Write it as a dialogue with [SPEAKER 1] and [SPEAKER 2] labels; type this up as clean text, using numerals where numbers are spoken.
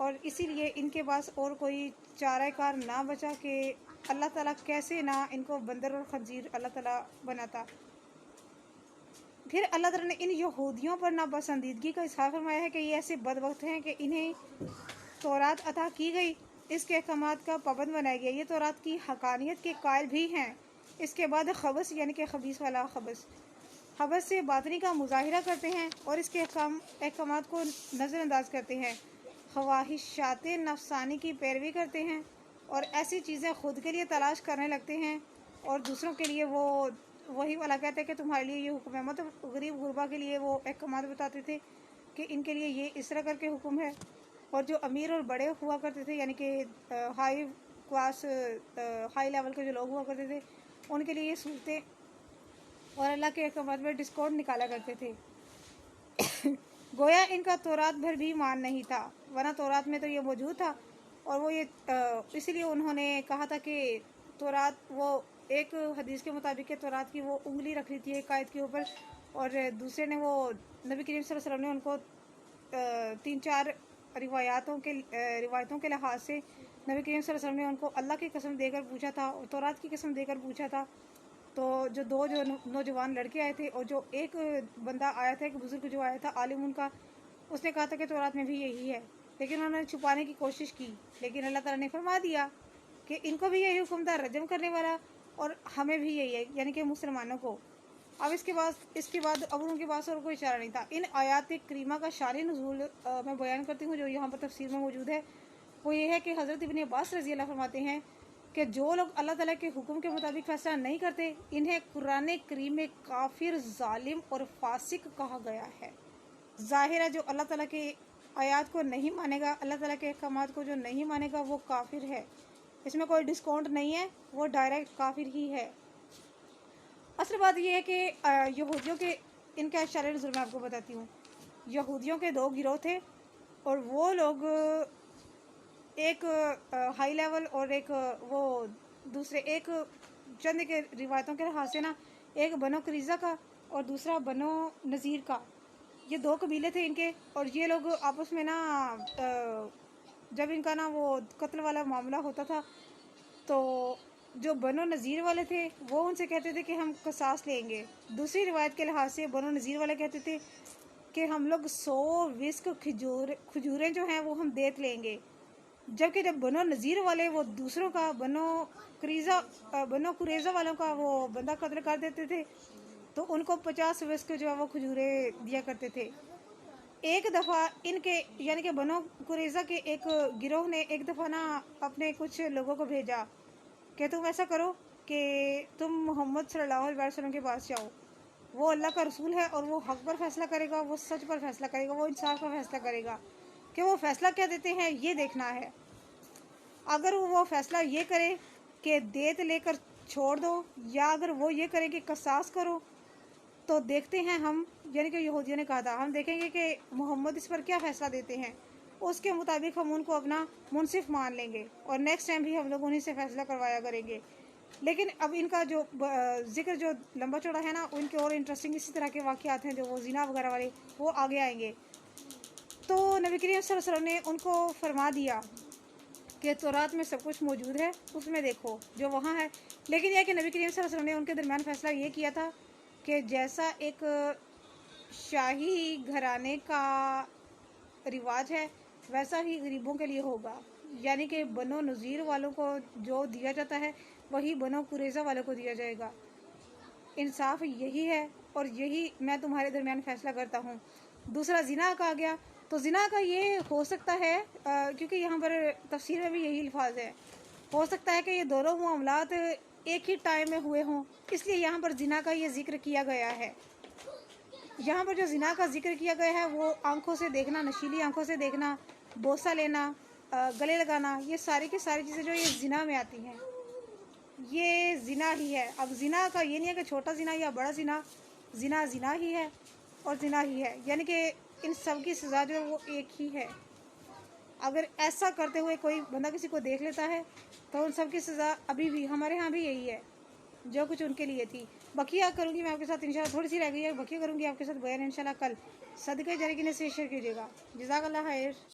[SPEAKER 1] اور اسی لیے ان کے پاس اور کوئی چارہ کار نہ بچا کہ اللہ تعالیٰ کیسے نہ ان کو بندر اور خنزیر اللہ تعالیٰ بناتا۔ پھر اللہ تعالیٰ نے ان یہودیوں پر ناپسندیدگی کا اظہار فرمایا ہے کہ یہ ایسے بدبخت ہیں کہ انہیں تورات عطا کی گئی، اس کے احکامات کا پابند بنایا گیا، یہ تورات کی حقانیت کے قائل بھی ہیں، اس کے بعد خبث یعنی کہ خبیث والا خبث سے باطنی کا مظاہرہ کرتے ہیں اور اس کے احکامات کو نظر انداز کرتے ہیں، خواہشات نفسانی کی پیروی کرتے ہیں اور ایسی چیزیں خود کے لیے تلاش کرنے لگتے ہیں اور دوسروں کے لیے وہی والا کہتے ہیں کہ تمہارے لیے یہ حکم ہے۔ مطلب غریب غربا کے لیے وہ احکامات بتاتے تھے کہ ان کے لیے یہ اس طرح کر کے حکم ہے، اور جو امیر اور بڑے ہوا کرتے تھے یعنی کہ ہائی کلاس ہائی لیول کے جو لوگ ہوا کرتے تھے ان کے لیے یہ صورتیں اور اللہ کے احکامات میں ڈسکاؤنٹ نکالا کرتے تھے۔ گویا ان کا تورات بھر بھی مان نہیں تھا، ورنہ تورات میں تو یہ موجود تھا، اور وہ یہ اسی لیے انہوں نے کہا تھا کہ تورات، وہ ایک حدیث کے مطابق کہ تورات کی وہ انگلی رکھ لی تھی ایک آیت کے اوپر، اور دوسرے نے وہ نبی کریم صلی اللہ علیہ وسلم نے ان کو 3-4 روایتوں کے لحاظ سے نبی کریم صلی اللہ علیہ وسلم نے ان کو اللہ کی قسم دے کر پوچھا تھا اور تورات کی قسم دے کر پوچھا تھا۔ تو جو نوجوان لڑکے آئے تھے اور جو ایک بندہ آیا تھا، ایک بزرگ جو آیا تھا عالم ان کا، اس نے کہا تھا کہ تورات میں بھی یہی ہے، لیکن انہوں نے چھپانے کی کوشش کی، لیکن اللہ تعالیٰ نے فرما دیا کہ ان کو بھی یہی حکم تھا رجم کرنے والا، اور ہمیں بھی یہی ہے یعنی کہ مسلمانوں کو۔ اب اس کے بعد اب ان کے پاس اور کوئی چارہ نہیں تھا۔ ان آیات کریمہ کا شان نزول میں بیان کرتی ہوں جو یہاں پر تفسیر میں موجود ہے، وہ یہ ہے کہ حضرت ابن عباس رضی اللہ فرماتے ہیں کہ جو لوگ اللہ تعالیٰ کے حکم کے مطابق فیصلہ نہیں کرتے انہیں قرآن کریم میں کافر، ظالم اور فاسق کہا گیا ہے۔ ظاہر ہے جو اللہ تعالیٰ کے آیات کو نہیں مانے گا، اللہ تعالیٰ کے احکامات کو جو نہیں مانے گا وہ کافر ہے، اس میں کوئی ڈسکاؤنٹ نہیں ہے، وہ ڈائریکٹ کافر ہی ہے۔ اصل بات یہ ہے کہ یہودیوں کے ان کا شرح نزول میں آپ کو بتاتی ہوں۔ یہودیوں کے 2 گروہ تھے، اور وہ لوگ ایک ہائی لیول اور ایک وہ دوسرے، ایک چند کے روایتوں کے لحاظ سے نا، ایک بنو قریظہ کا اور دوسرا بنو نذیر کا، یہ 2 قبیلے تھے ان کے، اور یہ لوگ آپس میں نا جب ان کا نا وہ قتل والا معاملہ ہوتا تھا تو جو بنو نذیر والے تھے وہ ان سے کہتے تھے کہ ہم قصاص لیں گے، دوسری روایت کے لحاظ سے بنو نذیر والے کہتے تھے کہ ہم لوگ 100 وسق کھجوریں جو ہیں وہ ہم دیت لیں گے، جبکہ جب بنو نذیر والے وہ دوسروں کا بنو قریظہ والوں کا وہ بندہ قتل کر دیتے تھے تو ان کو 50 وسق جو ہے وہ کھجوریں دیا کرتے تھے۔ ایک دفعہ ان کے یعنی کہ بنو قریظہ کے ایک گروہ نے ایک دفعہ نا اپنے کچھ لوگوں کو بھیجا کہ تم ایسا کرو کہ تم محمد صلی اللہ علیہ وسلم کے پاس جاؤ، وہ اللہ کا رسول ہے اور وہ حق پر فیصلہ کرے گا، وہ سچ پر فیصلہ کرے گا، وہ انصاف پر فیصلہ کرے گا، کہ وہ فیصلہ کیا دیتے ہیں یہ دیکھنا ہے۔ اگر وہ فیصلہ یہ کرے کہ دیت لے کر چھوڑ دو، یا اگر وہ یہ کرے کہ قصاص کرو، تو دیکھتے ہیں ہم، یعنی کہ یہودیوں نے کہا تھا ہم دیکھیں گے کہ محمد اس پر کیا فیصلہ دیتے ہیں، اس کے مطابق ہم ان کو اپنا منصف مان لیں گے اور نیکسٹ ٹائم بھی ہم لوگ انہیں سے فیصلہ کروایا کریں گے۔ لیکن اب ان کا جو ذکر جو لمبا چوڑا ہے نا، ان کے اور انٹرسٹنگ اسی طرح کے واقعات ہیں جو وہ زنا وغیرہ والے، وہ آگے آئیں گے۔ تو نبی کریم صلی اللہ علیہ وسلم نے ان کو فرما دیا کہ تورات میں سب کچھ موجود ہے، اس میں دیکھو جو وہاں ہے، لیکن یہ کہ نبی کریم صلی اللہ علیہ وسلم نے ان کے درمیان فیصلہ یہ کیا تھا کہ جیسا ایک شاہی گھرانے کا رواج ہے ویسا ہی غریبوں کے لیے ہوگا، یعنی کہ بنو نذیر والوں کو جو دیا جاتا ہے وہی بنو قریظہ والوں کو دیا جائے گا۔ انصاف یہی ہے اور یہی میں تمہارے درمیان فیصلہ کرتا ہوں۔ دوسرا زنا کا آ گیا، تو زنا کا یہ ہو سکتا ہے کیونکہ یہاں پر تفسیر میں بھی یہی الفاظ ہے، ہو سکتا ہے کہ یہ دونوں معاملات ایک ہی ٹائم میں ہوئے ہوں، اس لیے یہاں پر زنا کا یہ ذکر کیا گیا ہے۔ یہاں پر جو زنا کا ذکر کیا گیا ہے وہ آنکھوں سے دیکھنا، نشیلی آنکھوں سے دیکھنا، بوسہ لینا، گلے لگانا، یہ ساری کی ساری چیزیں جو یہ زنا میں آتی ہیں یہ زنا ہی ہے۔ اب زنا کا یہ نہیں ہے کہ چھوٹا زنا یا بڑا زنا، زنا زنا ہی ہے اور زنا ہی ہے، یعنی کہ ان سب کی سزا جو ہے وہ ایک ہی ہے۔ اگر ایسا کرتے ہوئے کوئی بندہ کسی کو دیکھ لیتا ہے تو ان سب کی سزا ابھی بھی ہمارے ہاں بھی یہی ہے جو کچھ ان کے لیے تھی۔ بقیہ کروں گی میں آپ کے ساتھ انشاءاللہ، تھوڑی سی رہ گئی ہے، بقیہ کروں گی آپ کے ساتھ بیان انشاءاللہ کل۔ صدقہ جاریہ کی نیت سے شیئر کیجیے گا۔ جزاک اللہ خیر۔